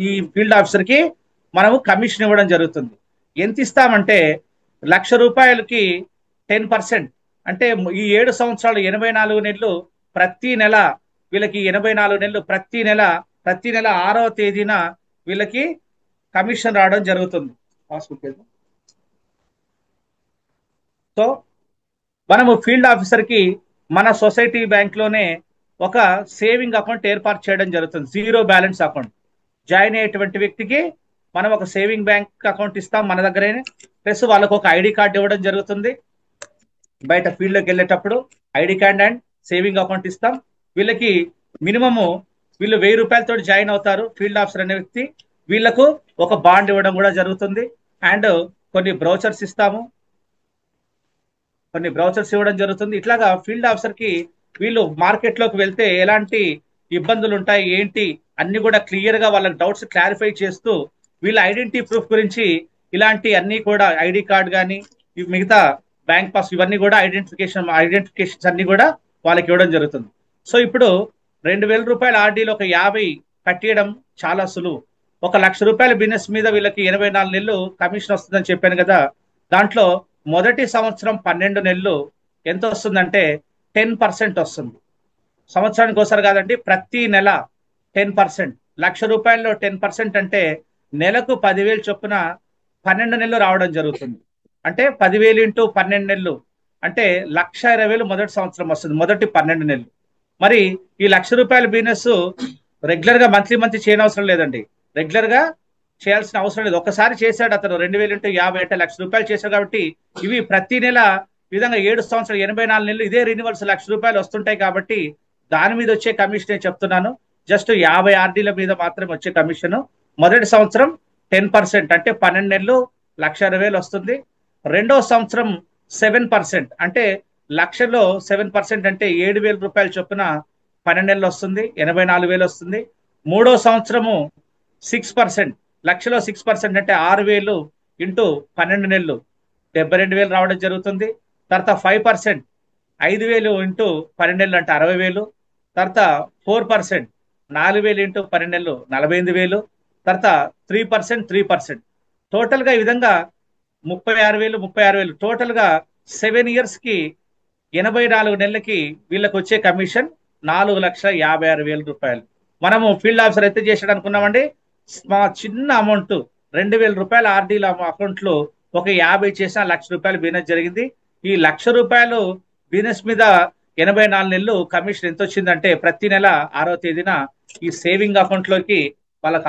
ఈ field officer కి మనము కమిషన్ ఇవ్వడం జరుగుతుంది. ఎంత ఇస్తామంటే ₹1,00,000కి 10%. అంటే ఈ 7 సంవత్సరాలు 84 నెలలు ప్రతి నెల వీళ్ళకి 84 నెలలు ప్రతి నెల 6వ తేదీన వీళ్ళకి కమిషన్ రావడం జరుగుతుంది. సో మనము ఫీల్డ్ ఆఫీసర్ కి మన సొసైటీ బ్యాంక్ లోనే ఒక సేవింగ్ అకౌంట్ ఏర్పాటు చేయడం జరుగుతుంది. 0 బ్యాలెన్స్ అకౌంట్. జాయిన్ అయ్యేటువంటి వ్యక్తికి మనం ఒక సేవింగ్ బ్యాంక్ అకౌంట్ ఇస్తాం మన దగ్గరే, ప్లస్ వాళ్ళకు ఒక ఐడి కార్డు ఇవ్వడం జరుగుతుంది. బయట ఫీల్డ్లోకి వెళ్ళేటప్పుడు ID card and saving account ఇస్తాం. వీళ్ళకి మినిమము వీళ్ళు ₹1000 జాయిన్ అవుతారు. ఫీల్డ్ ఆఫీసర్ అనే వ్యక్తి వీళ్ళకు ఒక బాండ్ ఇవ్వడం కూడా జరుగుతుంది. అండ్ కొన్ని బ్రౌచర్స్ ఇవ్వడం జరుగుతుంది. ఇట్లాగా ఫీల్డ్ ఆఫీసర్ కి వీళ్ళు మార్కెట్ లోకి వెళ్తే ఎలాంటి ఇబ్బందులు ఉంటాయి ఏంటి అన్ని కూడా క్లియర్ గా వాళ్ళకి డౌట్స్ క్లారిఫై చేస్తూ వీళ్ళ ఐడెంటిటీ ప్రూఫ్ గురించి ఇలాంటి అన్ని కూడా ఐడి కార్డ్ కానీ మిగతా బ్యాంక్ పాస్ ఇవన్నీ కూడా ఐడెంటిఫికేషన్స్ అన్ని కూడా వాళ్ళకి ఇవ్వడం జరుగుతుంది. సో ఇప్పుడు ₹2,000 ఆర్డీలో ఒక 50 కట్టేయడం చాలా సులువు. ఒక ₹1,00,000 బిజినెస్ మీద వీళ్ళకి 84 నెలలు కమిషన్ వస్తుందని చెప్పాను కదా. దాంట్లో మొదటి సంవత్సరం 12 నెలలు ఎంత వస్తుందంటే 10% వస్తుంది. సంవత్సరానికి ఒకసారి కాదండి, ప్రతి నెల 10%. ₹1,00,000లో 10% అంటే నెలకు 10,000 చొప్పున 12 నెలలు రావడం జరుగుతుంది. అంటే 10,000 ఇంటూ 12 నెలలు అంటే 1,20,000 మొదటి సంవత్సరం వస్తుంది, మొదటి 12 నెలలు. మరి ఈ ₹1,00,000 బిజినెస్ రెగ్యులర్ గా మంత్లీ చేయనవసరం లేదండి. రెగ్యులర్ గా చేయాల్సిన అవసరం లేదు. ఒకసారి చేశాడు అతను 2,000 ఇంటూ 50 అంటే ₹1,00,000 చేశాడు. కాబట్టి ఇవి ప్రతి నెల ఈ విధంగా 7 సంవత్సరాలు 84 నెలలు ఇదే రినివల్స్ ₹1,00,000 వస్తుంటాయి. కాబట్టి దాని మీద వచ్చే కమిషన్ చెప్తున్నాను. జస్ట్ 50 ఆర్డీల మీద మాత్రమే వచ్చే కమిషన్. మొదటి సంవత్సరం 10% అంటే 12 నెలలు 1,20,000 వస్తుంది. రెండో సంవత్సరం 7% అంటే 1,00,000లో 7% అంటే ₹7,000 చొప్పున 12 నెలలు వస్తుంది, 84,000 వస్తుంది. మూడో సంవత్సరము 6%, 1,00,000లో 6% అంటే 6,000 ఇంటూ 12 నెలలు 72,000 రావడం జరుగుతుంది. తర్వాత 5% 5,000 ఇంటూ 12 నెలలు అంటే 60,000. తర్వాత 4% 4,000 ఇంటూ 12 నెలలు 48,000. తర్వాత 3% టోటల్ గా ఈ విధంగా 36,000 టోటల్ గా 7 years కి 84 నెలలకి వీళ్ళకి వచ్చే కమిషన్ ₹4,56,000. మనము ఫీల్డ్ ఆఫీసర్ అయితే చేసాడు అనుకున్నామండి. మా చిన్న అమౌంట్ ₹2,000 ఆర్డీల అకౌంట్ లో ఒక 50 చేసిన ₹1,00,000 బిజినెస్ జరిగింది. ఈ ₹1,00,000 బిజినెస్ మీద 84 నెలలు కమిషన్ ఎంత వచ్చిందంటే ప్రతి నెల 6వ తేదీన ఈ సేవింగ్ అకౌంట్ లోకి వాళ్ళకి